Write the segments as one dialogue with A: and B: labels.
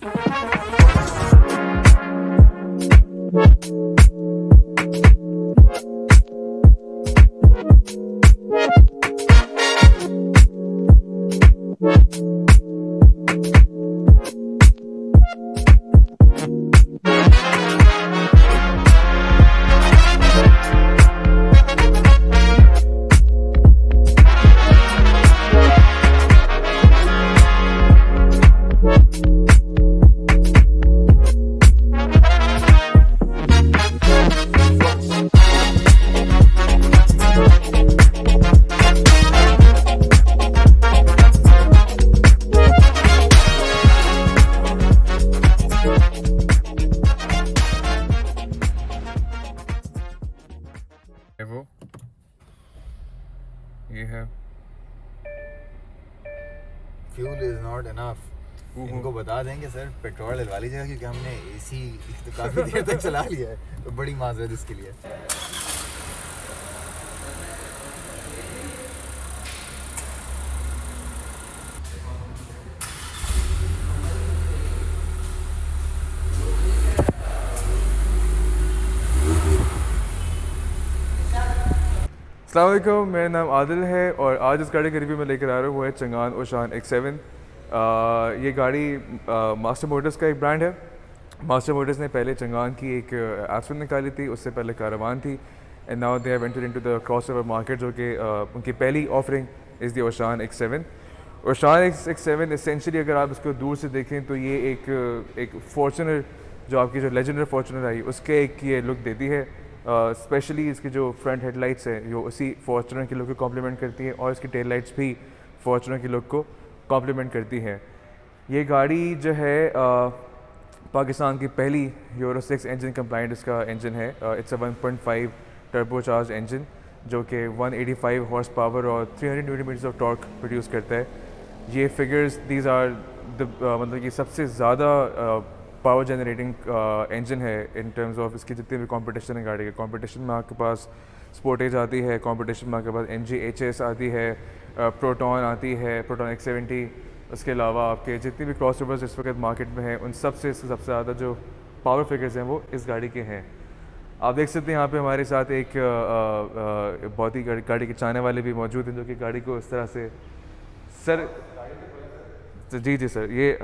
A: वो ये है
B: फ्यूल इज नॉट इनफ। इनको बता देंगे सर पेट्रोल डलवा लीजिएगा, क्योंकि हमने एसी तो काफ़ी देर तक चला लिया है, तो बड़ी माजरत इसके लिए।
A: अस्सलाम वालेकुम, मेरा नाम आदिल है और आज इस गाड़ी का रिव्यू में लेकर आ रहा हूँ। वो है चंगान ओशान X7। ये गाड़ी मास्टर मोटर्स का एक ब्रांड है। मास्टर मोटर्स ने पहले चंगान की एक एस्वन निकाली थी, उससे पहले कारवान थी, and now they have entered into the crossover market, जो कि उनकी पहली offering is the Oshan X7। Oshan X7 essentially अगर आप इसको दूर से देखें तो ये एक फॉर्चुनर, जो आपकी जो लेजेंडरी फॉर्चुनर आई उसके एक ये लुक देती है। स्पेशली इसकी जो फ्रंट हेडलाइट्स हैं जो उसी फॉर्चुनर की लुक को कॉम्प्लीमेंट करती हैं, और इसकी टेल लाइट्स भी फॉर्चुनर की लुक को कॉम्प्लीमेंट करती हैं। ये गाड़ी जो है पाकिस्तान की पहली यूरो 6 इंजन कंप्लाइंट इसका इंजन है। इट्स अ 1.5 टर्बोचार्ज इंजन जो कि 185 हॉर्स पावर और 300 newton meters of torque produce करता है। ये फिगर्स दीज आर मतलब कि सबसे ज़्यादा पावर जनरेटिंग इंजन है इन टर्म्स ऑफ इसकी जितनी भी कंपटीशन है गाड़ी के। कंपटीशन में आपके पास स्पोर्टेज आती है, कंपटीशन में आपके पास MG HS आती है, प्रोटॉन आती है, प्रोटॉन X70। उसके अलावा आपके जितनी भी क्रॉस ओवर्स इस वक्त मार्केट में हैं उन सबसे ज़्यादा जो पावर फिगर्स हैं वो इस गाड़ी के हैं। आप देख सकते हैं यहाँ पे हमारे साथ एक बहुत ही गाड़ी के चाहने वाले भी मौजूद हैं, जो कि गाड़ी को इस तरह से सर जी सर, ये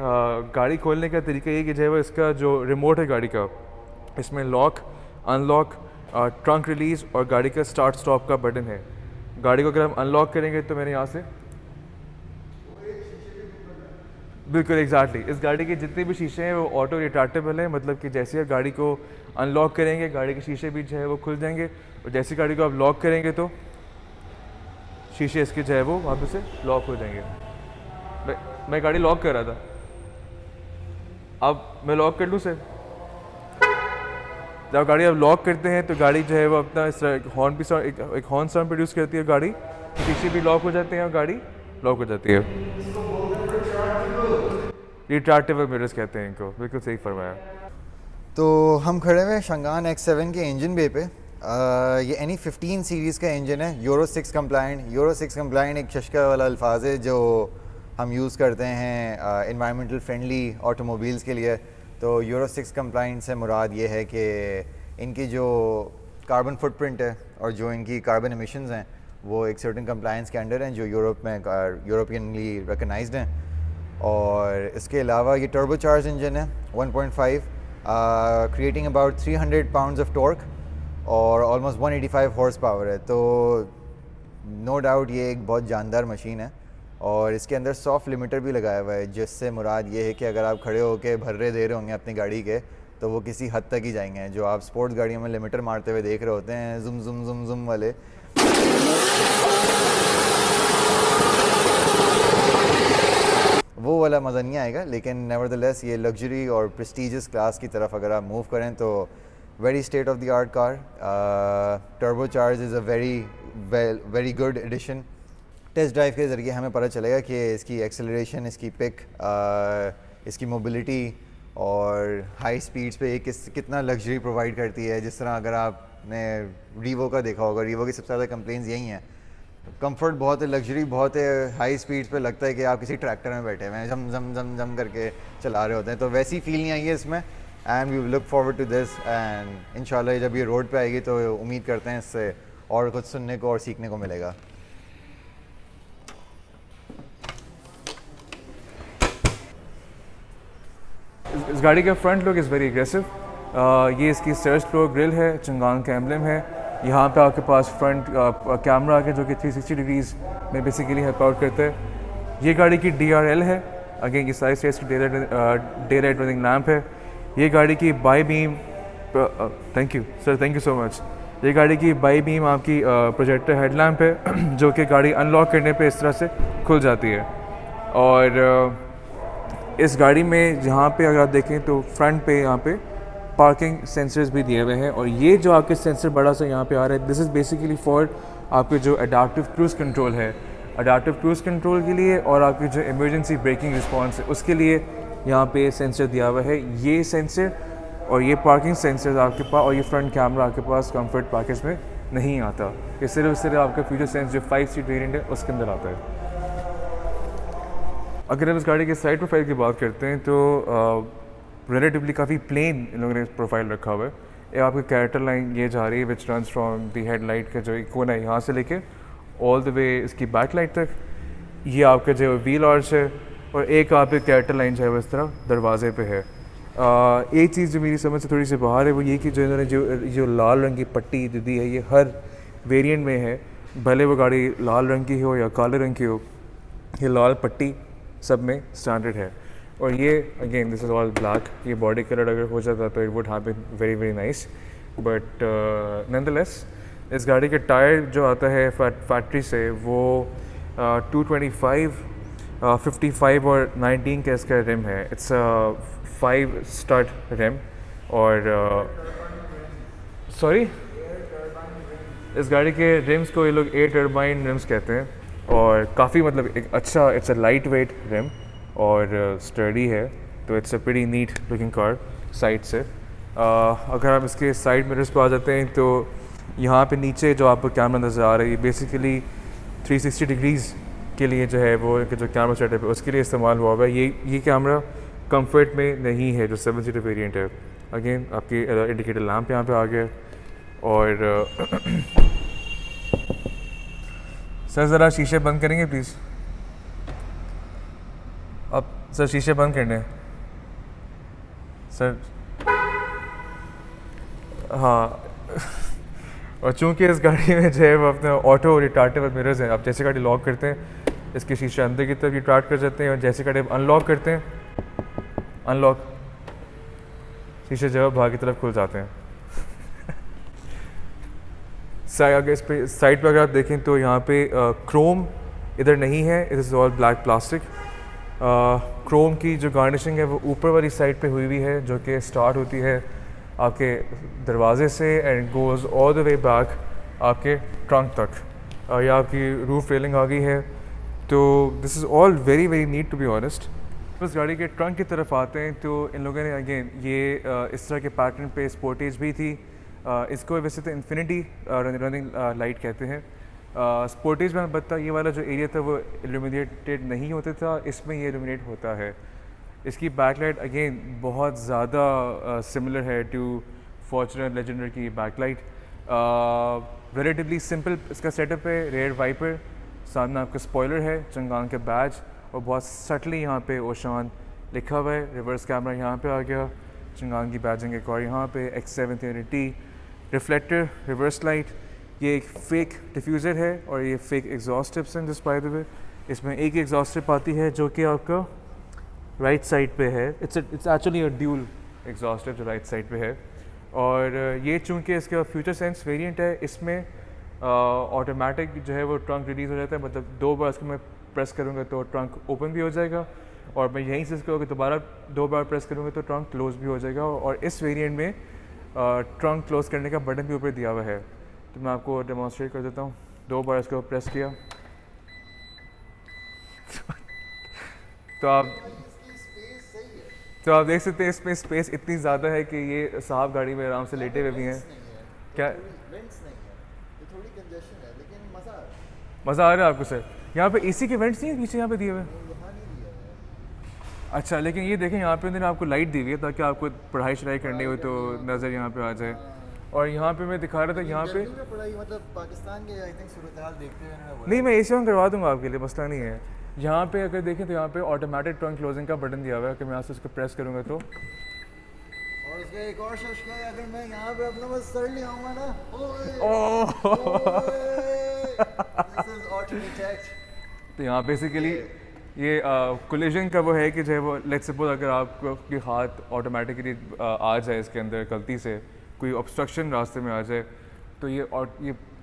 A: गाड़ी खोलने का तरीका ये कि जो है वो इसका जो रिमोट है गाड़ी का, इसमें लॉक, अनलॉक, ट्रंक रिलीज़ और गाड़ी का स्टार्ट स्टॉप का बटन है। गाड़ी को अगर हम अनलॉक करेंगे तो मैंने यहाँ से बिल्कुल एग्जैक्टली इस गाड़ी के जितने भी शीशे हैं वो ऑटो रिट्रैक्टेबल हैं, मतलब कि जैसे आप गाड़ी को अनलॉक करेंगे गाड़ी के शीशे भी जो है वो खुल जाएंगे, और जैसे गाड़ी को आप लॉक करेंगे तो शीशे इसके जो है वो वापस से लॉक हो जाएंगे। मैं गाड़ी लॉक कर रहा था, अब मैं लॉक कर लूँ सर। जब गाड़ी आप लॉक करते हैं तो गाड़ी जो है वो अपना इस तरह हॉर्न भी एक हॉर्न साउंड प्रोड्यूस करती है, गाड़ी शीशे भी लॉक हो जाते हैं और गाड़ी लॉक हो जाती है। रिट्रैक्टेबल मिरर्स कहते हैं इनको, बिल्कुल सही फरमाया।
B: तो हम खड़े हुए चंगान X7 के इंजन बे पे। ये NE15 सीरीज़ का इंजन है, यूरो 6 कंप्लाइंट। यूरो 6 कंप्लाइंट एक चश्का वाला अल्फाज है जो हम यूज़ करते हैं इन्वायरमेंटल फ्रेंडली ऑटोमोबाइल्स के लिए। तो यूरो 6 कंप्लाइंट से मुराद ये है कि इनकी जो कार्बन फुटप्रिंट है और जो इनकी कार्बन एमिशंस हैं वो एक सर्टेन कंप्लाइंस के अंडर हैं जो यूरोप में यूरोपियनली रिकगनाइज्ड हैं। और इसके अलावा ये टर्बोचार्ज इंजन है 1.5, creating about 300 pounds of torque और ऑलमोस्ट 185 हॉर्स पावर है। तो नो डाउट ये एक बहुत जानदार मशीन है। और इसके अंदर सॉफ्ट लिमिटर भी लगाया हुआ है, जिससे मुराद ये है कि अगर आप खड़े होकर भर्रे दे रहे होंगे अपनी गाड़ी के तो वो किसी हद तक ही जाएंगे। जो आप स्पोर्ट्स गाड़ियों में लिमिटर मारते हुए देख रहे होते हैं जुम जुम जुम जुम वाले, वो वाला मज़ा नहीं आएगा। लेकिन नेवरदलेस ये लग्जरी और प्रेस्टीजियस क्लास की तरफ अगर आप मूव करें तो very state of the art car. Turbocharge is a very good addition. Test drive के ज़रिए हमें पता चलेगा कि इसकी एक्सेलरेशन, इसकी पिक, इसकी मोबिलिटी और हाई स्पीड्स पे कितना लग्जरी प्रोवाइड करती है। जिस तरह अगर आपने रीवो का देखा होगा, रीवो की सबसे ज़्यादा कंप्लेंट्स यही हैं, कंफर्ट बहुत है, लग्जरी बहुत है, हाई स्पीड्स पे लगता है कि आप किसी ट्रैक्टर में बैठे हुए हैं, जम जम जम जम करके चला रहे होते हैं, तो वैसी फील नहीं आई है इसमें। And we look forward to this, and इंशाल्लाह जब ये रोड पे आएगी तो उम्मीद करते हैं इससे और कुछ सुनने को और सीखने को मिलेगा।
A: इस गाड़ी का front look is very aggressive. ये इसकी सर्च फ्लोर ग्रिल है, चंगान का एम्बलम है। यहाँ पे आपके पास फ्रंट कैमरा आके जो कि 360 डिग्रीज में बेसिकली हेल्प आउट करता है। ये गाड़ी की DRL है। अगेन ये साइड स्टेज की डे लाइट रनिंग लैम्प है। ये गाड़ी की by beam, thank you sir, thank you so much. ये गाड़ी की बाई बीम आपकी प्रोजेक्टर हेडलैम्प है जो कि गाड़ी अनलॉक करने पे इस तरह से खुल जाती है। और इस गाड़ी में यहाँ पे अगर आप देखें तो फ्रंट पे यहाँ पे पार्किंग सेंसर्स भी दिए हुए हैं। और ये जो आपके सेंसर बड़ा सा यहाँ पे आ रहा है, दिस इज़ बेसिकली फॉर आपके जो अडाप्टिव क्रूज़ कंट्रोल है, अडाप्टिव क्रूज़ कंट्रोल के लिए, और आपकी जो इमरजेंसी ब्रेकिंग रिस्पॉन्स है उसके लिए यहाँ पे सेंसर दिया हुआ है। ये सेंसर और ये पार्किंग सेंसर आपके पास, और ये फ्रंट कैमरा आपके पास कंफर्ट पैकेज में नहीं आता। ये सिर्फ आपका फ्यूचर सेंस जो 5 सीट वेरिएंट है उसके अंदर आता है। अगर हम इस गाड़ी के साइड प्रोफाइल की बात करते हैं तो रिलेटिवली काफ़ी प्लेन इन लोगों ने प्रोफाइल रखा हुआ है। ये आपकी कैरेक्टर लाइन ये जा रही है विच रन्स फ्रॉम द हेडलाइट का जो एक कोना है यहाँ से लेके ऑल द वे इसकी बैक लाइट तक। ये आपका जो व्हील आर्च है, और एक आपकी कैरेक्टर लाइन जो है वो इस तरह दरवाजे पे है। एक चीज़ जो मेरी समझ से थोड़ी सी बाहर है वो ये कि जो इन्होंने जो लाल रंग की पट्टी जो दी है ये हर वेरिएंट में है, भले वो गाड़ी लाल रंग की हो या काले रंग की हो, ये लाल पट्टी सब में स्टैंडर्ड है। और ये again this is all black. ये बॉडी कलर अगर हो जाता तो it would have been very very nice, but nonetheless इस गाड़ी के टायर जो आता है फैक्ट्री से वो 225, 55 और 19 का इसका रिम है। It's 5 stud rim. और सॉरी इस गाड़ी के रिम्स को ये लोग एयर टर्बाइन रिम्स कहते हैं, और काफ़ी मतलब एक अच्छा, it's a light weight rim और स्टर्डी है, तो it's a pretty neat looking car side से। अगर हम इसके साइड मिरर्स पर आ जाते हैं तो यहाँ पे नीचे जो आपको कैमरा नज़र आ रहा है ये बेसिकली 360 डिग्रीज़ के लिए जो है वो जो कैमरा सेटअप है उसके लिए इस्तेमाल हुआ हुआ है। ये कैमरा कंफर्ट में नहीं है जो 7 सीटर वेरिएंट है। अगेन आपकी इंडिकेटर लैम्प यहाँ पे आ गया। और सर ज़रा शीशे बंद करेंगे प्लीज़। अब सर शीशे बंद करने हैं सर। हाँ और चूंकि इस गाड़ी में जो है वो अपने ऑटो रिटार्टेबल मिरर्स हैं, आप जैसे गाड़ी लॉक करते हैं इसके शीशे अंदर की तरफ रिटार्ट कर जाते हैं, और जैसे गाड़ी अनलॉक करते हैं अनलॉक शीशे जो है बाहर की तरफ खुल जाते हैं। अगर इस पे साइड पर अगर आप देखें तो यहाँ पे क्रोम इधर नहीं है, it is all black plastic. Chrome की जो गार्निशिंग है वो ऊपर वाली साइड पे हुई हुई है जो कि स्टार्ट होती है आपके दरवाजे से and goes all the way back आपके ट्रंक तक। या आपकी रूफ रेलिंग आ गई है, तो this is all very very neat to be honest. इस गाड़ी के ट्रंक की तरफ आते हैं तो इन लोगों ने अगेन ये इस तरह के पैटर्न पे स्पोर्टेज भी थी। इसको वैसे तो इन्फिनिटी रनिंग लाइट कहते हैं। स्पोर्टेज में अलबत्ता ये वाला जो एरिया था वो इल्यूमिनेटेड नहीं होता था, इसमें ये इल्यूमिनेट होता है। इसकी बैकलाइट अगेन बहुत ज़्यादा सिमिलर है टू फॉर्च्यूनर लेजेंडर की बैकलाइट। रिलेटिवली सिंपल इसका सेटअप है। रेयर वाइपर, सामने आपका स्पॉइलर है, चंगान के बैज, और बहुत सटली यहाँ पे ओशान लिखा हुआ है। रिवर्स कैमरा यहाँ पे आ गया, चंगान की बैजिंग एक और यहाँ पे X730T। रिफ्लेक्टर, रिवर्स लाइट, ये एक फेक डिफ्यूज़र है और ये फेक एग्जॉस्ट टिप्स हैं जिस बाय द वे। इसमें एक एग्जॉस्ट टिप आती है जो कि आपका राइट साइड पे है। It's actually a dual exhaust tip जो राइट साइड पे है। और ये चूँकि इसका फ्यूचर सेंस वेरिएंट है, इसमें ऑटोमेटिक जो है वो ट्रंक रिलीज़ हो जाता है। मतलब 2 बार इसको मैं प्रेस करूँगा तो ट्रंक ओपन भी हो जाएगा, और मैं यहीं से इसको दोबारा 2 बार प्रेस करूँगा तो ट्रंक क्लोज भी हो जाएगा। और इस वेरिएंट में ट्रंक क्लोज करने का बटन भी ऊपर दिया हुआ है, तो मैं आपको डेमोन्स्ट्रेट कर देता हूँ। 2 बार इसको प्रेस किया तो आप देख सकते हैं इसमें स्पेस इतनी ज़्यादा है कि ये साहब गाड़ी में आराम से लेटे हुए भी हैं। क्या
B: वेंट्स नहीं है, ये थोड़ी कंजेशन है, लेकिन मज़ा आ रहा है।
A: मज़ा आ रहा है आपको सर? यहाँ पे एसी के वेंट्स नहीं है पीछे यहाँ पे दिए हुए? अच्छा, लेकिन ये देखें यहाँ पे अंदर आपको लाइट दी हुई है ताकि आपको पढ़ाई शढ़ाई करनी हो तो नज़र यहाँ पे आ जाए। और यहाँ पे मैं दिखा रहा था यहाँ पे
B: पढ़ाई मतलब पाकिस्तान के आई थिंक सूरत हाल देखते हुए इन्होंने बोला
A: नहीं, मैं एसी ऑन करवा दूंगा आपके लिए, मसला नहीं है। यहाँ पे अगर देखें तो यहाँ पे ऑटोमेटिक ट्रंक क्लोजिंग का बटन दिया हुआ है कि मैं यहाँ से उसको प्रेस करूँगा तो
B: और उसका एक और शख्स है, अगर मैं यहाँ पे अपना बस सर ले आऊँगा ना, दिस इज ऑटो डिटेक्ट।
A: तो यहाँ बेसिकली ये कोलिजन का वो है कि जो है वो लेट्स सपोज अगर आपको के हाथ ऑटोमेटिकली आ जाए इसके अंदर गलती से कोई ऑब्स्ट्रक्शन रास्ते में आ जाए तो ये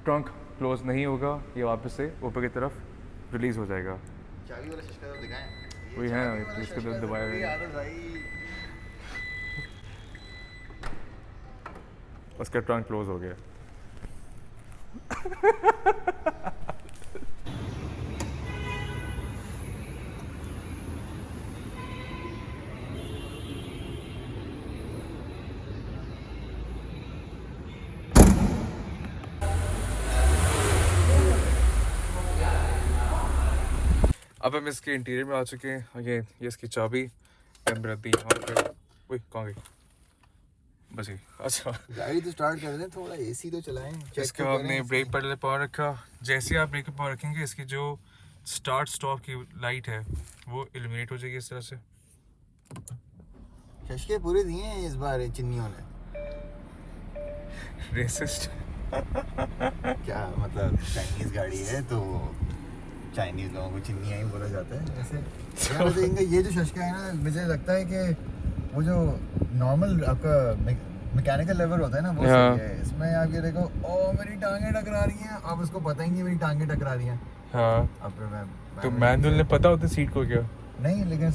A: ट्रंक क्लोज नहीं होगा, ये वापस से ऊपर की तरफ रिलीज़ हो जाएगा।
B: चाबी वाला शख्स तो दिखाएं,
A: वही है ना, इसके अंदर दबाया हुआ है,
B: आदत भाई।
A: उसका ट्रंक क्लोज हो गया। अब हम इसके इंटीरियर में आ चुके हैं। अगेन ये इसकी चाबी अंदर आती है यहाँ पे। वही कहाँ गई? बस ये। अच्छा,
B: गाड़ी तो स्टार्ट कर दें, थोड़ा एसी तो चलाएं।
A: इसके बाद हमने ब्रेक पैडल पे पावर रखा। जैसे ही आप ब्रेक पे पावर रखेंगे इसकी जो स्टार्ट स्टॉप की लाइट है वो इल्यूमिनेट हो जाएगी इस तरह से।
B: शशके पूरे दिए हैं इस बार चिन्नियों ने।
A: रेसिस्ट
B: क्या मतलब, चाइनीज गाड़ी है तो चाइनीज लोगों को चिन्नियाँ ही बोला जाता है ऐसे। यार तो इनका ये जो शशका है ना, मुझे लगता है कि वो जो नॉर्मल आपका मैकेनिकल लेवल होता है ना वो सही है। इसमें आप ये देखो, ओ मेरी टांगें टकरा रही हैं, अब उसको पता ही नहीं मेरी टांगें टकरा रही हैं।
A: हाँ,
B: अब मैं
A: तो मैनुअल ने पता होता सीट को क्या?
B: नहीं, लेकिन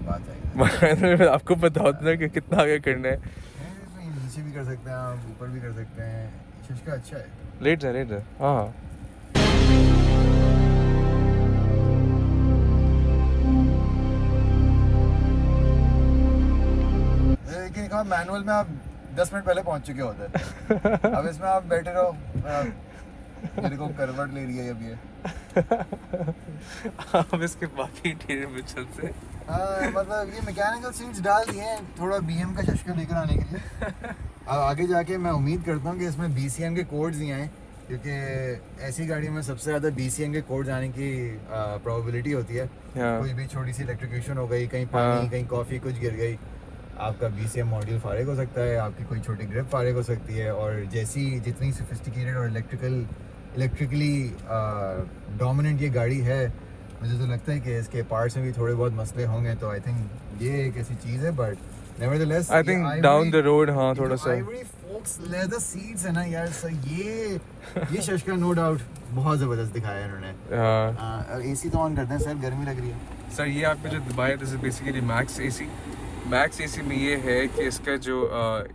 B: बात है
A: मैनुअल आपको पता होता है कि कितना आगे करना है।
B: इसमें नीचे भी कर सकते हैं आप, ऊपर भी कर सकते हैं। शशका अच्छा है।
A: लेट जा। हाँ
B: लेकिन कहा मैनुअल में आप 10 मिनट पहले पहुंच चुके होते हैं। अब इसमें आप बैठे रहो, मेरे को करवट ले रही है अभी ये।
A: अब इसके बाकी इंटीरियर में चलते हैं।
B: हाँ, मतलब ये मैकेनिकल सीट्स डाल दिए हैं थोड़ा बीएम का शशका लेकर आने के लिए। अब आगे जाके मैं उम्मीद करता हूँ कि इसमें बीसीएम के कोड्स दिए हैं, क्योंकि ऐसी गाड़ी में सबसे ज़्यादा बीसीएम के कोड्स आने की प्रोबेबिलिटी होती है। कोई भी छोटी सी इलेक्ट्रिकेशन हो गई, कहीं पानी कहीं कॉफ़ी कुछ गिर गई, आपका बीसीएम मॉड्यूल फारिग हो सकता है, आपकी कोई छोटी ग्रिप फारिग हो सकती है। और जितनी सोफिस्टिकेटेड और इलेक्ट्रिकली डोमिनेंट ये गाड़ी है, मुझे तो लगता है कि इसके पार्ट्स में भी थोड़े बहुत मसले होंगे। तो आई थिंक ये एक ऐसी चीज़ है, but nevertheless
A: I think down the road हाँ थोड़ा सा
B: आइवरी फोक्स लेदर सीट्स है ना यार सर, ये शशका नो डाउट बहुत ज़बरदस्त दिखाया है इन्होंने।
A: हाँ
B: एसी तो ऑन करते हैं सर, गर्मी लग रही है
A: सर। ये आपने जो दबाया this is basically max AC. Max AC में ये है कि इसका जो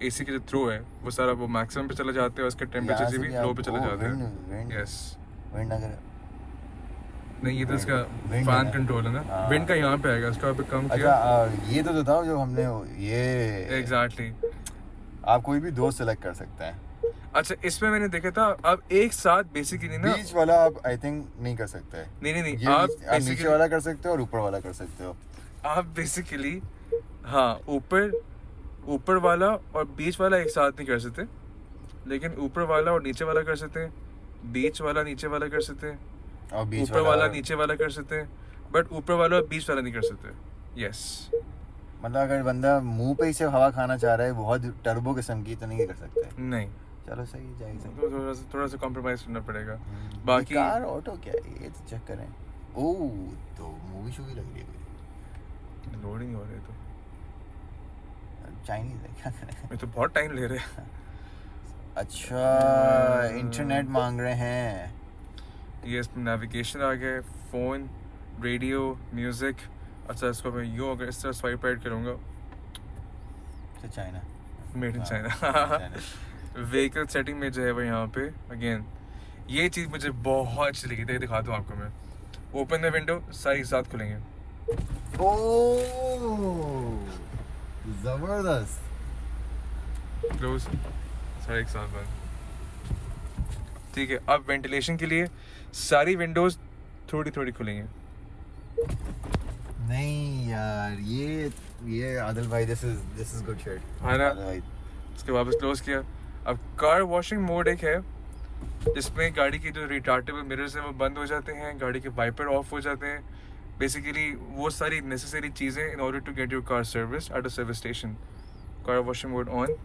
A: एसी का जो थ्रो है वो सारा वो मैक्सिमम पे चला जाते हैं और इसके टेम्परेचर से भी लो पे चले जाते हैं। यस,
B: विंड अगर
A: नहीं ये तो इसका फैन कंट्रोल है ना, विंड का यहाँ पे आएगा, इसका पे कम किया।
B: अच्छा ये तो बताओ जो हमने ये
A: एग्जैक्टली
B: आप कोई भी दो सेलेक्ट कर सकते हैं।
A: अच्छा, इसमें मैंने देखा था अब एक साथ बेसिकली ना
B: बीच वाला आप आई थिंक नहीं कर सकते।
A: नहीं
B: आप नीचे वाला कर सकते हो और ऊपर वाला कर सकते हो।
A: आप बेसिकली हाँ ऊपर वाला और बीच वाला एक साथ नहीं कर सकते, लेकिन ऊपर वाला और नीचे वाला कर सकते हैं, बीच वाला नीचे वाला कर सकते हैं,
B: और बीच
A: ऊपर वाला नीचे वाला कर सकते हैं, बट ऊपर वाला और बीच वाला नहीं कर सकते। यस,
B: मतलब अगर बंदा मुंह पे ही से हवा खाना चाह रहा है बहुत टर्बो किस्म की, तो नहीं कर सकते।
A: नहीं,
B: चलो सही है, जायज़ है।
A: तो थोड़ा सा कॉम्प्रोमाइज करना पड़ेगा। बाकी
B: कार ऑटो क्या है ये तो चेक करें। ओह तो मूवी शूवी लग रही है कोई,
A: लोड ही नहीं हो रहे तो
B: चाइनीज है क्या करें।
A: मैं तो बहुत टाइम ले रहे हैं।
B: अच्छा इंटरनेट मांग रहे हैं।
A: ये इसमें नेविगेशन आ गया, फ़ोन, रेडियो, म्यूज़िक। अच्छा इसको मैं यूँ अगर इस तरह स्वाइप राइट करूँगा
B: तो China,
A: made in China. Vehicle setting में जो है वो यहाँ पे अगेन ये चीज़ मुझे बहुत अच्छी लगी थी, दिखाता हूँ आपको मैं। ओपन द विंडो, सारे एक साथ खुलेंगे।
B: ओह जबरदस्त।
A: क्लोज, सारे एक साथ बंद। ठीक है, अब वेंटिलेशन के लिए सारी विंडोज थोड़ी थोड़ी खुलेंगे।
B: नहीं यार, ये आदिल भाई, दिस इज गुड शिट
A: है ना। उसके वापस क्लोज किया। अब कार वॉशिंग मोड एक है जिसमें गाड़ी की जो रिटार्टेबल मिरर्स हैं वो बंद हो जाते हैं, गाड़ी के वाइपर ऑफ हो जाते हैं, बेसिकली वो सारी नेसेसरी चीज़ें in order to get your car service at a service station. Car washing mode on,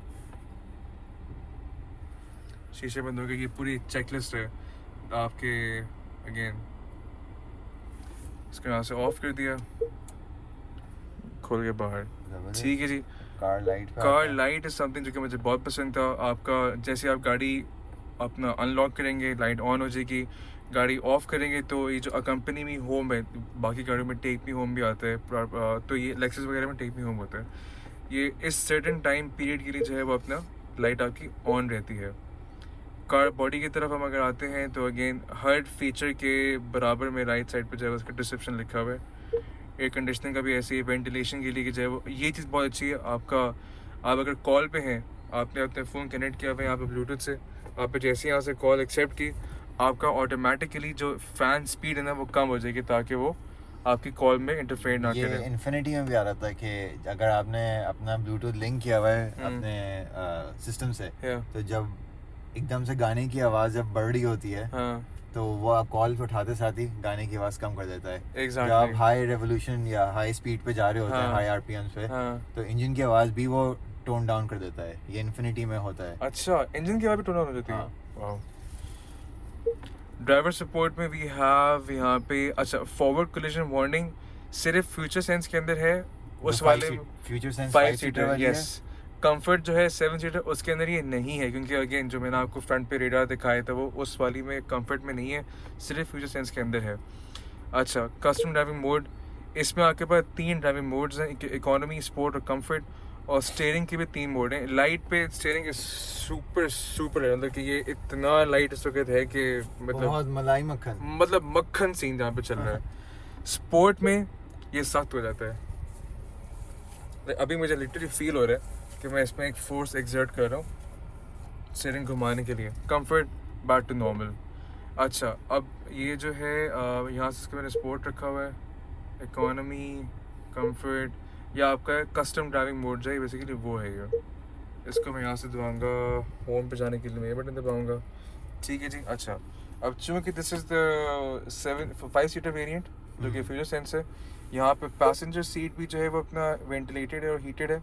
A: शीशे बंद हो गए, ये पूरी चेकलिस्ट है आपके। अगेन इसको यहाँ से ऑफ कर दिया, खोल के बाहर। ठीक है जी। कार लाइट इज समथिंग जो कि मुझे बहुत पसंद था। आपका जैसे आप गाड़ी अपना अनलॉक करेंगे, लाइट ऑन हो जाएगी, गाड़ी ऑफ करेंगे तो ये जो अकम्पनी मी होम है, बाकी गाड़ियों में टेक मी होम भी आता है, तो ये लेक्सस वगैरह में टेक मी होम होता है, ये इस सर्टेन टाइम पीरियड के लिए जो है वो अपना लाइट आपकी ऑन रहती है। कार बॉडी की तरफ हम अगर आते हैं तो अगेन हर फीचर के बराबर में राइट साइड पे जो है उसका डिस्क्रिप्शन लिखा हुआ है। एयर कंडीशनिंग का भी ऐसे ही, वेंटिलेशन के लिए कि जो है वो ये चीज़ बहुत अच्छी है। आपका आप अगर कॉल पे हैं, आपने अपने फ़ोन कनेक्ट किया हुआ है यहाँ पे ब्लूटूथ से, आपने जैसे यहाँ से कॉल एक्सेप्ट की, आपका ऑटोमेटिकली जो फ़ैन स्पीड है ना वो कम हो जाएगी ताकि वो आपकी कॉल में इंटरफेयर ना करे।
B: ये इन्फिनिटी में भी आ रहा था कि अगर आपने अपना ब्लूटूथ लिंक किया हुआ है अपने सिस्टम से, तो जब एकदम से गाने की आवाज़ जब बढ़ रही होती है, तो वो आप कॉल पे उठाते साथ ही गाने की आवाज़ कम कर देता है।
A: Exactly.
B: जब आप हाई रेवोल्यूशन या हाई स्पीड पे जा रहे होते हैं, हाई आरपीएम पे, तो इंजन की आवाज़ भी वो टोन डाउन कर देता है। ये इन्फिनिटी में होता है।
A: अच्छा, इंजन की आवाज़ भी टोन डाउन हो जाती है। ड्राइवर सपोर्ट में वी हैव यहाँ पे, अच्छा, फॉरवर्ड कोलिजन वार्निंग सिर्फ फ्यूचर सेंस के अंदर है, उस वाले
B: future sense
A: 5 seater, yes. Comfort जो है 7 सीटर, उसके अंदर ये नहीं है, क्योंकि अगेन जो मैंने आपको फ्रंट पे रेडार दिखाया था वो उस वाली में कंफर्ट में नहीं है, सिर्फ फ्यूचर सेंस के अंदर है। अच्छा, कस्टम ड्राइविंग मोड, इसमें आपके पास 3 ड्राइविंग मोड्स हैं, इकोनॉमी, स्पोर्ट और कंफर्ट, और स्टीयरिंग के भी 3 मोड हैं। लाइट पे स्टीयरिंग सुपर है, मतलब कि ये इतना लाइट इस वक्त है कि
B: बहुत मलाई मक्खन,
A: मतलब मक्खन सीन जहाँ पे चल रहा है। स्पोर्ट में ये सख्त हो जाता है। अभी मुझे लिटरली फील हो रहा है कि मैं इसमें एक फोर्स एक्सर्ट कर रहा हूँ स्टीयरिंग घुमाने के लिए। Comfort back to normal. अच्छा, अब ये जो है यहाँ से इसके मैंने स्पोर्ट रखा हुआ है, इकोनॉमी, कंफर्ट, या आपका कस्टम ड्राइविंग मोड जो है बेसिकली वो है ये। इसको मैं यहाँ से दबाऊँगा, होम पे जाने के लिए मैं ये बटन दबाऊँगा। ठीक है जी। अच्छा, अब चूँकि this is the 5 seater variant जो कि फ्यूचर सेंस है, यहाँ पे पैसेंजर सीट भी जो है वो अपना वेंटिलेटेड है और हीटेड है।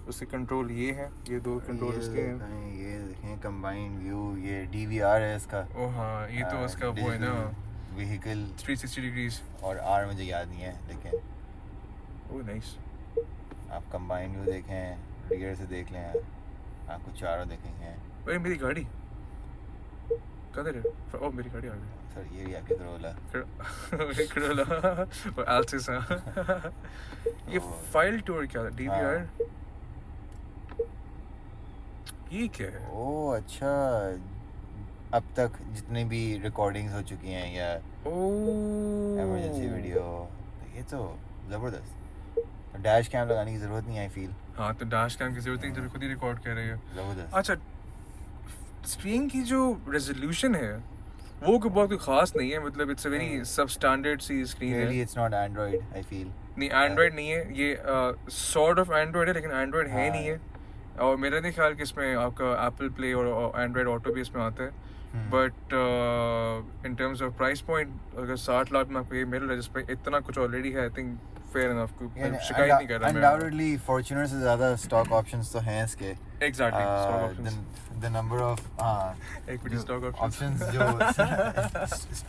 A: उसके कंट्रोल ये है, ये 2 कंट्रोल इसके हैं।
B: ये देखें कंबाइंड व्यू, ये डीवीआर है इसका।
A: ओ हाँ, ये तो उसका वो है ना,
B: व्हीकल
A: 360 डिग्रीज, और
B: आर मुझे याद नहीं है, लेकिन
A: ओह नाइस।
B: आप कंबाइंड व्यू देखें, रियर से देख लें, आपको चारों देखेंगे।
A: अरे मेरी गाड़ी कदर है, ओ मेरी गाड़ी आ गई
B: सर, ये रिया की करोला
A: और एल्सिस। ये फाइल टूर क्या था, डीवीआर, ये क्या है?
B: ओह अच्छा, अब तक जितने भी रिकॉर्डिंग्स हो चुकी हैं या इमरजेंसी वीडियो, ये तो ज़बरदस्त। डैश कैम लगाने की ज़रूरत नहीं, आई फील।
A: हाँ, तो डैश कैम की ज़रूरत नहीं, जब खुद ही रिकॉर्ड कर रही है।
B: ज़बरदस्त।
A: अच्छा, स्क्रीन की जो रेजोल्यूशन है वो कोई बहुत कोई ख़ास नहीं है, मतलब इट्स अ वेरी सब स्टैंडर्ड सी स्क्रीन है।
B: Really, it's not Android, I feel.
A: नहीं, एंड्रॉयड नहीं है ये, सॉर्ट ऑफ एंड्रॉयड है लेकिन एंड्रॉयड है नहीं है। और मेरा नहीं ख्याल कि इसमें आपका एप्पल प्ले और एंड्रॉयड ऑटो भी इसमें आता है। But in terms of price point, अगर 60 लाख में आपको ये मिल रहा है जिसपे इतना कुछ ऑलरेडी है, आई थिंक फेयर इनफ, शिकायत नहीं कर रहा मैं।
B: Undoubtedly, Fortuner से ज़्यादा स्टॉक ऑप्शंस तो हैं इसके।
A: Exactly, stock options.
B: The number of
A: equity stock
B: options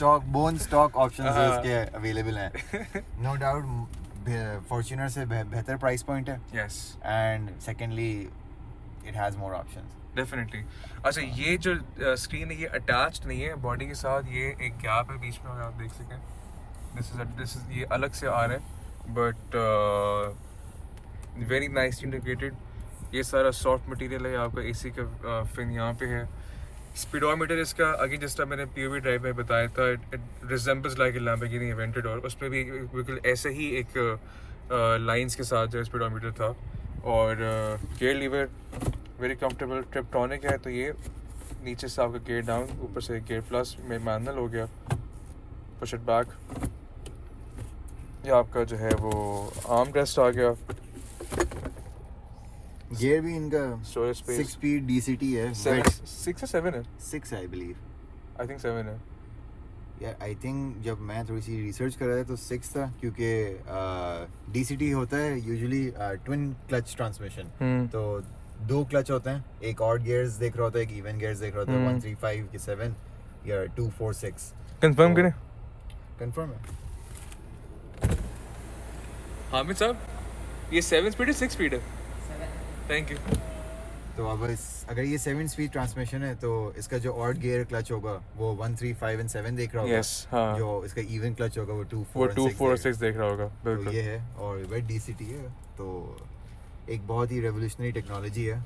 B: जो बोन स्टॉक ऑप्शंस इसके अवेलेबल हैं। नो डाउट Fortuner से बेहतर प्राइस पॉइंट है।
A: Yes.
B: And secondly, it has more options.
A: Definitely. अच्छा, ये जो स्क्रीन है ये अटैच्ड नहीं है बॉडी के साथ, ये एक गैप है बीच में, अगर आप देख सकें। दिस इज ये अलग से आ रहा है, बट वेरी नाइस इंटीग्रेटेड। ये सारा सॉफ्ट मटेरियल है, आपका एसी का फिन यहाँ पे है। स्पीडोमीटर इसका आगे जिस तरह मैंने पीओवी ड्राइव में बताया था, it resembles like a Lamborghini Aventador, उसमें भी बिल्कुल ऐसे ही एक लाइंस के साथ जो स्पीडोमीटर था। और गियर लीवर वेरी कंफर्टेबल, ट्रिप्टॉनिक है, तो ये नीचे से आपका गेयर डाउन, ऊपर से गेयर प्लस में मैनुअल हो गया, पुश इट बैक। ये आपका जो है वो आर्म रेस्ट आ गया,
B: गियर भी इनका
A: स्टोरेज
B: 6
A: स्पेस।
B: स्पीड DCT है,
A: 6 या 7 है,
B: 6 आई बिलीव।
A: आई थिंक 7 है।
B: यार आई थिंक जब मैं थोड़ी सी रिसर्च कर रहा था तो 6 था, क्योंकि DCT होता है यूजुअली ट्विन क्लच ट्रांसमिशन, तो 2 क्लच होते हैं, एक ऑड गियर्स देख रहा होता है, एक इवन गियर्स देख रहा होता है, 1 3 5 के 7 या 2 4 6।
A: कंफर्म करें
B: कंफर्म है।
A: हामिद साहब, ये 7 स्पीड है 6 स्पीड है? Thank you.
B: तो अब अगर ये 7 स्पीड ट्रांसमिशन है तो इसका जो ऑड गियर क्लच होगा वो 1 3 5 एंड 7 देख रहा होगा।
A: Yes, हाँ।
B: जो इसका इवन क्लच होगा वो 2
A: वो
B: 4
A: 2 4
B: देगा।
A: 6 देख रहा होगा,
B: तो
A: बिल्कुल।
B: ये है, और वह DCT है, तो एक बहुत ही रेवोल्यूशनरी टेक्नोलॉजी है।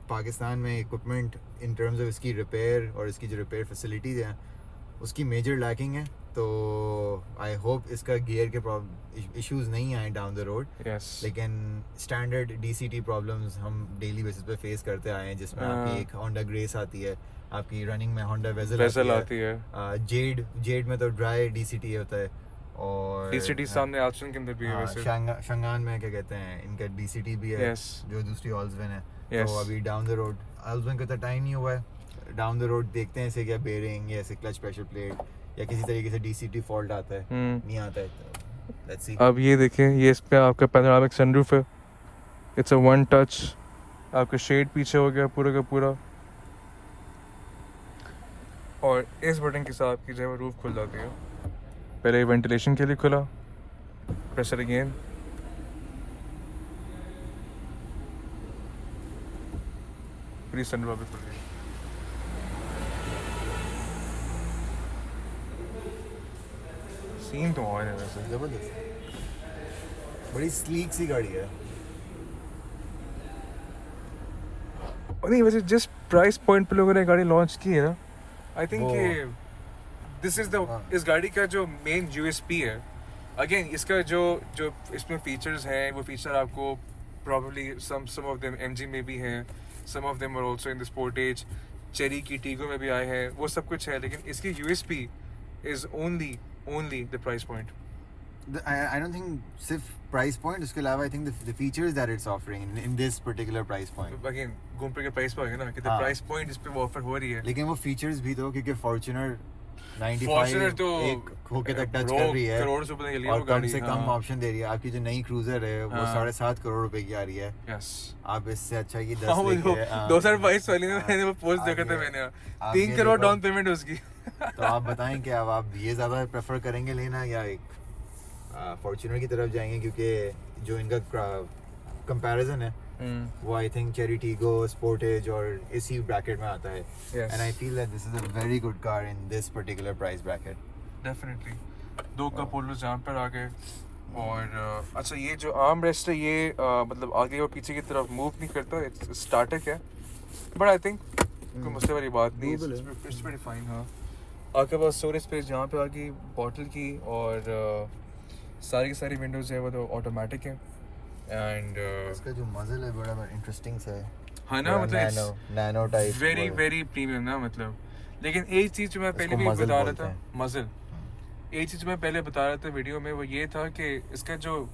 B: पाकिस्तान में इक्विपमेंट इन टर्म्स ऑफ इसकी रिपेयर और इसकी जो रिपेयर फैसिलिटीज़ हैं उसकी मेजर लैकिंग है, तो आई होप इसका गियर के इश्यूज नहीं आए डाउन द रोड।
A: यस,
B: लेकिन स्टैंडर्ड DCT प्रॉब्लम्स हम डेली बेसिस पे फेस करते आए हैं, जिसमें आपकी एक होंडा ग्रेस आती है, आपकी रनिंग में होंडा वेजल
A: आती है।
B: जेड में तो ड्राई DCT होता है, और
A: DCT सामने आल्सन के अंदर भी है
B: हाँ,
A: वैसे।
B: शंगान में क्या कहते हैं, इनका DCT भी है,
A: Yes.
B: जो दूसरी ऑल्सविन है।
A: Yes.
B: तो अभी डाउन द रोड ऑल्सविन का तो टाइम नहीं हुआ है, डाउन द रोड देखते हैं ऐसे क्या बेरिंग या ऐसे क्लच प्रेशर प्लेट या किसी तरीके से DCT फॉल्ट आता है, नहीं आता है, तो लेट्स सी।
A: अब ये देखें, ये इस पे आपका पैनोरामिक सनरूफ है, इट्स अ वन टच। आपका शेड पीछे हो गया पूरा का पूरा, और इस बटन के साथ की जो है वो रूफ खुल जाती है। पहले वेंटिलेशन के लिए खुला, प्रेशर अगेन, पूरी सनरूफ भी खुल गई। सीन तो और है वैसे।
B: जबरदस्त, बड़ी स्लीक सी गाड़ी है।
A: और नहीं, वैसे जिस प्राइस पॉइंट पे लोगों ने गाड़ी लॉन्च की है ना, आई थिंक
B: वो-
A: कि दिस इज द
B: हाँ।
A: इस गाड़ी का जो मेन USP है। अगेन इसका जो जो इसमें फीचर्स हैं, वो फीचर आपको probably some of them MG में भी हैं, some of them are also in the Sportage, Chery की टीगो में भी आए हैं, वो सब कुछ है, लेकिन इसकी USP is only the price point.
B: I don't think सिर्फ प्राइस पॉइंट, उसके अलावा I think the features that it's offering in this particular price point.
A: Again घूम फिर के प्राइस पे आ गया ना कि द
B: हाँ।
A: प्राइस पॉइंट इस पे वो ऑफर हो रही है।
B: लेकिन वो फीचर्स भी तो, क्योंकि फॉर्च्यूनर 95
A: Fortuner तो
B: एक होके तक टच
A: करोड़-
B: कर रही है,
A: करोड़ से ऊपर निकली है
B: और
A: वो
B: कम
A: गाड़ी,
B: से कम
A: हाँ।
B: ऑप्शन दे रही है। आपकी जो नई क्रूजर है वो
A: हाँ।
B: 7.5 करोड़ रुपए की आ रही है।
A: यस,
B: आप इससे अच्छा ये 10
A: हाँ, वो
B: लेके
A: 2022 वाली में
B: हाँ,
A: मैंने वो पोस्ट देखा था
B: आगे-
A: मैंने,
B: आगे
A: 3 करोड़
B: देखो।
A: डाउन पेमेंट उसकी।
B: तो आप बताएं कि अब आप ये ज़्यादा प्रेफर करेंगे लेना या एक फॉर्च्यूनर की तरफ जाएंगे, क्योंकि जो इनका कंपैरिजन है वो आई थिंक चेरी टीगो, स्पोर्टेज और इसी ब्रैकेट में आता है,
A: Yes.
B: And I feel that this is a very good car in this particular price bracket.
A: Definitely 2 cup holder जहाँ पर आ गए, और अच्छा ये जो आर्म रेस्ट है ये मतलब आगे और पीछे की तरफ मूव नहीं करता, स्टैटिक है, बट आई थिंक कोई मसले वाली बात नहीं,
B: Doable है।
A: It's very fine. हाँ, आपके पास स्टोरेज स्पेस जहाँ पे आ गई बॉटल की, और सारी की सारी विंडोज़ है वो तो ऑटोमेटिक है, एंड
B: इसका जो मजल है बड़ा इंटरेस्टिंग सा है,
A: हाँ ना, मतलब
B: nano type,
A: very very premium ना, मतलब। लेकिन एक चीज़ जो मैं पहले भी
B: muzzle
A: बता रहा
B: बोलते
A: था,
B: हैं।
A: मजल, एक चीज़ मैं पहले बता रहा था वीडियो में, वो ये था कि इसका जो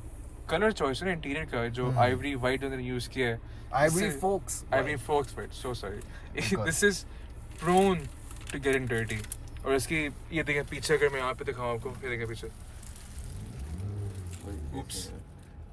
A: कलर चॉइस है ना इंटीरियर का, जो आइवरी वाइट उन्होंने यूज़ किया है,
B: ivory fox,
A: ivory fox white, so sorry,
B: course.
A: This is prone to get in dirty. और इसकी ये देखें पीछे, अगर मैं यहाँ पे दिखाऊँ आपको, ये देखें पीछे, Oops.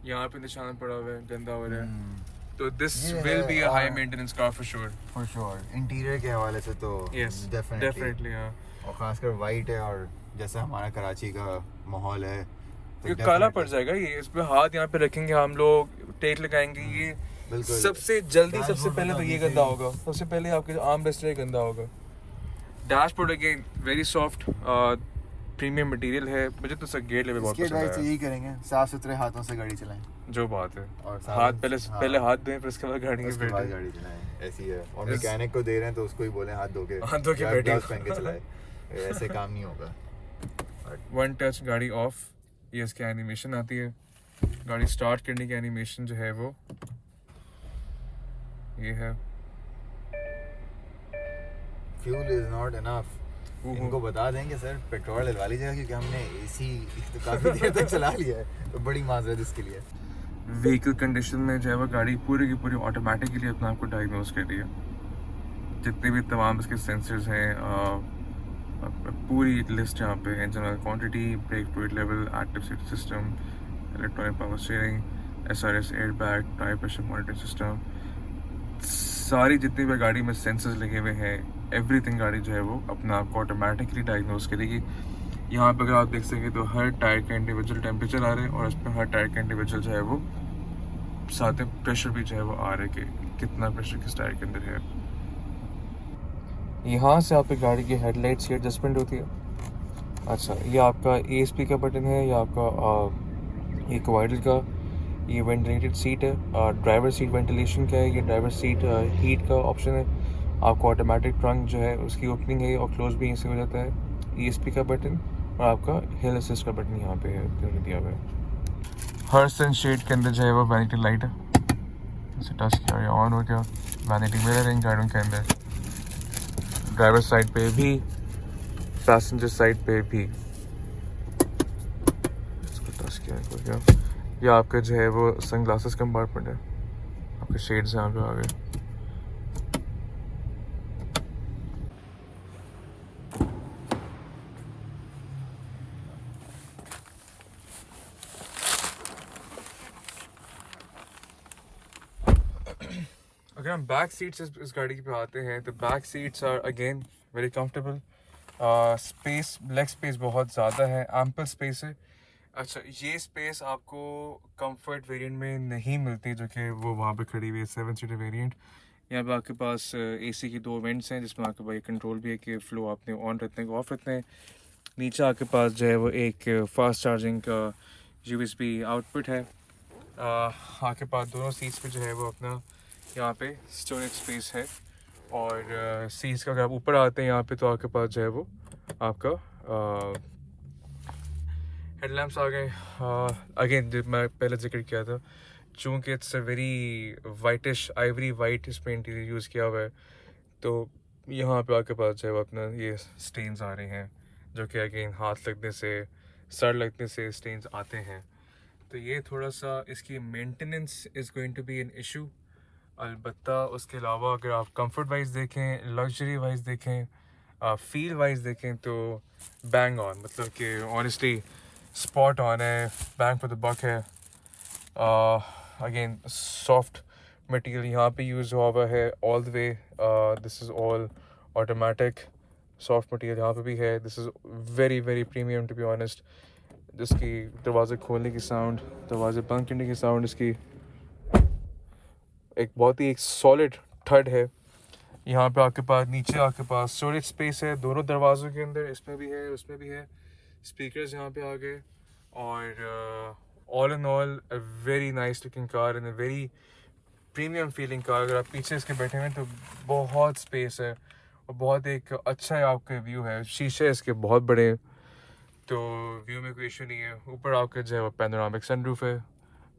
A: यहाँ पे निशान पड़ा हुआ है, गंदा हो रहा है, तो दिस
B: ये
A: विल
B: है,
A: बी अ हाई
B: और-
A: maintenance car for sure.
B: For sure interior के हवाले से तो
A: यस, डेफिनेटली, हाँ,
B: और खासकर वाइट है, और जैसा हमारा कराची का माहौल है तो
A: ये काला
B: definitely-
A: पड़ जाएगा ये, इस पे हाथ यहाँ पे रखेंगे हम लोग, टेक लगाएंगे, ये
B: बिल्कुल।
A: सबसे जल्दी,
B: Dashboard
A: सबसे पहले तो ये
B: बताने
A: गंदा
B: से ही-
A: होगा, सबसे पहले आपके आर्म रेस्ट ये गंदा होगा। Dashboard again very soft premium material है, मुझे तो सर गेट लेवल बहुत
B: इसके
A: पसंद
B: एडवाइस
A: आया,
B: यही करेंगे, साफ सुथरे हाथों से गाड़ी चलाएं,
A: जो बात है,
B: और
A: हाथ पहले
B: हाँ,
A: पहले हाथ धोएं, फिर उसके बाद गाड़ी में
B: उसके बाद
A: बैठे।
B: गाड़ी चलाएं, ऐसी है। और
A: इस-
B: मैकेनिक को दे रहे हैं तो उसको ही बोले हाथ धो के
A: हाथ धो के
B: या
A: बैठे।
B: gloves पहन के चलाए, ऐसे काम नहीं होगा।
A: वन टच गाड़ी ऑफ, ये इसकी एनिमेशन आती है, गाड़ी स्टार्ट करने की एनिमेशन जो है वो ये है,
B: फ्यूल इज नॉट इनफ। इनको बता देंगे सर पेट्रोल डलवा लीजिएगा क्योंकि हमने एसी तो काफ़ी देर तक चला लिया है, तो बड़ी माजरत इसके लिए।
A: व्हीकल कंडीशन में जो है वो गाड़ी पूरी की पूरी ऑटोमेटिकली अपने आप को डायग्नोज कर रही है। जितने भी तमाम इसके सेंसर्स हैं, पूरी लिस्ट यहाँ पे, engine oil quantity, brake fluid level, active safety system, electronic power steering, SRS air bag, tyre pressure monitoring system, सारी जितनी भी गाड़ी में सेंसर्स लगे हुए हैं, एवरीथिंग गाड़ी जो है वो अपने आप को ऑटोमेटिकली डायग्नोज करेगी। यहाँ पे अगर आप देख सकें तो हर टायर का इंडिविजुअल टेम्परेचर आ रहा है और उसमें हर टायर का इंडिविजुअल जो है वो साथ में प्रेशर भी जो है वो आ रहा है कि कितना प्रेशर किस टायर के अंदर है। यहाँ से आपकी गाड़ी की हेडलाइट्स की एडजस्टमेंट होती है। अच्छा, ये आपका ESP का बटन है, ये आपका ये क्वाइडल का, ये वेंटिलेटेड सीट है, ड्राइवर सीट वेंटिलेशन का है, ये ड्राइवर सीट हीट का ऑप्शन है। आपको ऑटोमेटिक ट्रंक जो है उसकी ओपनिंग है और क्लोज भी यहीं से हो जाता है। ESP का बटन और आपका हिल असिस्ट का बटन यहाँ पे है, दिया हुआ है। हर सनशेड के अंदर जो है वो वैनिटी लाइट है, इसे टच किया या ऑन हो गया। वैनिटी मिररिंग गाड़ियों के अंदर, ड्राइवर साइड पे भी, पैसेंजर साइड पे भी, इसको टच किया हो गया। ये आपका जो है वो सनग्लासेस कंपार्टमेंट है, आपके शेड्स यहाँ पे आ गए। अगर हम बैक सीट्स इस गाड़ी पे आते हैं तो back seats are again very comfortable. Space, leg space बहुत ज़्यादा है, एम्पल स्पेस है। अच्छा, ये स्पेस आपको कंफर्ट वेरिएंट में नहीं मिलती जो कि वो वहाँ पे खड़ी हुई है 7 सीटर वेरिएंट। यहाँ पे आपके पास AC की 2 वेंट्स हैं जिसमें आपके पास कंट्रोल भी है कि फ्लो आपने ऑन रखते हैं कि ऑफ रखते हैं। नीचे आपके पास जो है वो एक फास्ट चार्जिंग का USB आउटपुट है। आपके पास दोनों सीट्स पे जो है वो अपना यहाँ पे स्टोरेज स्पेस है। और सीट्स का अगर आप ऊपर आते हैं यहाँ पे तो आपके पास जो है वो आपका हेडलैम्प्स आ गए। अगेन जो मैं पहले जिक्र किया था, चूँकि it's a very whitish Ivory white इसमें इंटीरियर यूज़ किया हुआ है, तो यहाँ पे आपके पास जो है वो अपना ये स्टेन्स आ रहे हैं जो कि अगेन हाथ लगने से, सर लगने से स्टेन्स आते हैं। तो ये थोड़ा सा इसकी maintenance is going to be an issue. अलबत्ता उसके अलावा अगर आप कंफर्ट वाइज देखें, लग्जरी वाइज देखें, फील वाइज देखें तो बैंग ऑन, मतलब कि ऑनेस्टली स्पॉट ऑन है, बैंग फॉर द बक है। अगेन सॉफ्ट मटेरियल यहाँ पे यूज़ हुआ हुआ है all the way. This is all automatic soft material यहाँ पे भी है। This is very very premium to be honest. जिसकी दरवाज़े खोलने की साउंड, दरवाज़े बंद करने की साउंड, इसकी एक बहुत ही एक सॉलिड थर्ड है। यहाँ पे आपके पास नीचे आपके पास स्टोरेज स्पेस है दोनों दरवाज़ों के अंदर, इसमें भी है उसमें भी है। स्पीकर्स यहाँ पे आ गए और all in all a very nice looking car and a very premium feeling car. अगर आप पीछे इसके बैठे हुए हैं तो बहुत स्पेस है और बहुत एक अच्छा आपका व्यू है। शीशे इसके बहुत बड़े हैं तो व्यू में कोई इशू नहीं है। ऊपर आपके जो है वो पैनोरामिक सनरूफ है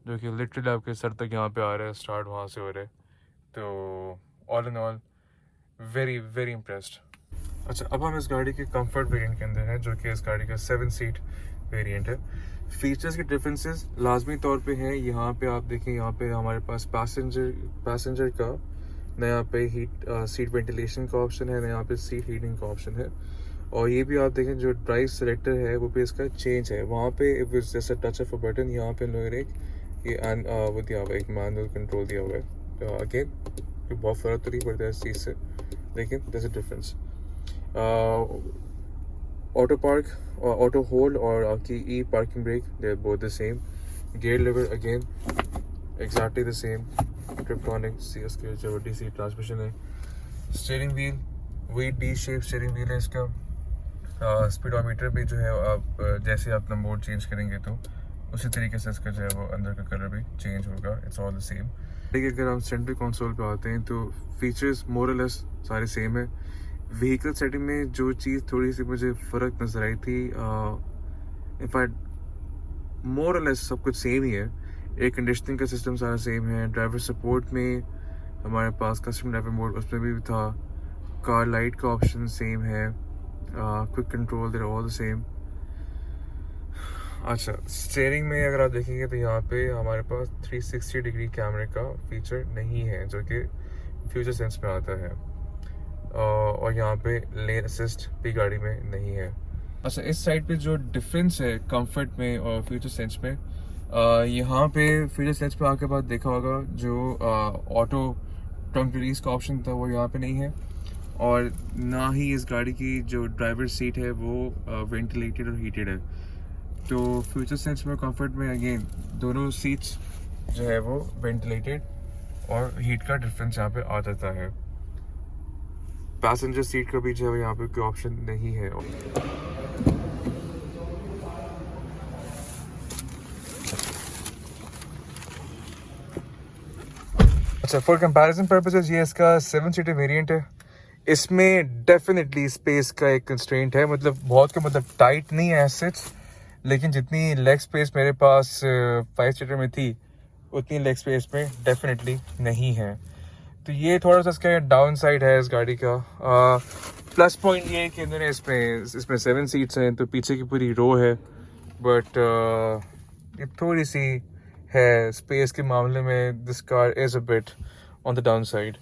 A: जो कि लिटरली आपके सर तक यहाँ पे आ रहा है, स्टार्ट वहाँ से हो रहा है। तो all in all very very impressed. अच्छा, अब हम इस गाड़ी के कंफर्ट वेरिएंट के अंदर हैं जो कि इस गाड़ी का 7 सीट वेरिएंट है। फीचर्स के डिफरेंसेस लाजमी तौर पे हैं। यहाँ पे आप देखें, यहाँ पे हमारे पास पैसेंजर का नया यहाँ पे सीट वेंटिलेशन का ऑप्शन है, नया यहाँ पे सीट हीटिंग का ऑप्शन है। और ये भी आप देखें जो ड्राइव सेलेक्टर है वो भी इसका चेंज है। वहाँ पे it was just a touch of a button, यहाँ पे लोग एक ये वो दिया हुआ है, एक मैनुअल कंट्रोल दिया हुआ है। तो अगेन बहुत फ़र्क तो नहीं पड़ता है इस चीज़ से, लेकिन there is a difference. Auto park, auto hold और आपकी e parking brake, they are both the same. Gear lever again exactly the same. Tiptronic CS के जो DC ट्रांसमिशन है। स्टीयरिंग व्हील वही डी शेप स्टीयरिंग व्हील है इसका। Speedometer भी जो है आप जैसे अपना मोड चेंज करेंगे तो उसी तरीके से इसका जो है वो अंदर का कलर भी चेंज होगा। It's all the same. लेकिन अगर हम सेंट्रल कंसोल पे आते हैं तो फीचर्स मोर और लेस सारे सेम है। व्हीकल सेटिंग में जो चीज़ थोड़ी सी मुझे फ़र्क नज़र आई थी, इनफैक्ट मोर और लेस सब कुछ सेम ही है। एयर कंडीशनिंग का सिस्टम सारा सेम है। ड्राइवर सपोर्ट में हमारे पास कस्टम ड्राइवर मोड उसमें भी था। कार लाइट का ऑप्शन सेम है, quick control their all the same. अच्छा, स्टीयरिंग में अगर आप देखेंगे तो यहाँ पे हमारे पास 360 डिग्री कैमरे का फीचर नहीं है जो कि फ्यूचर सेंस में आता है, और यहाँ पे लेन असिस्ट भी गाड़ी में नहीं है। अच्छा, इस साइड पे जो डिफरेंस है कंफर्ट में और फ्यूचर सेंस में, यहाँ पे फ्यूचर सेंस पे आके बाद देखा होगा जो ऑटो ट्रंक रिलीज का ऑप्शन था वो यहाँ पे नहीं है, और ना ही इस गाड़ी की जो ड्राइवर सीट है वो वेंटिलेटेड और हीटेड है। तो फ्यूचर सेंस में कंफर्ट में अगेन दोनों सीट्स जो है वो वेंटिलेटेड और हीट का डिफरेंस यहाँ पे आ जाता है। पैसेंजर सीट का भी जो है यहाँ पे कोई ऑप्शन नहीं है। अच्छा, फॉर कंपैरिजन पर्पसेस ये इसका 7 सीटर वेरिएंट है। इसमें डेफिनेटली स्पेस का एक कंस्ट्रेंट है, मतलब बहुत का मतलब टाइट नहीं है सच, लेकिन जितनी लेग स्पेस मेरे पास 5 सीटर में थी उतनी लेग स्पेस में डेफिनेटली नहीं है। तो ये थोड़ा सा इसका डाउन साइड है इस गाड़ी का। प्लस पॉइंट ये है कि इन्होंने इसमें 7 सीट्स हैं तो पीछे की पूरी रो है, बट ये थोड़ी सी है स्पेस के मामले में this car is a bit on the down side.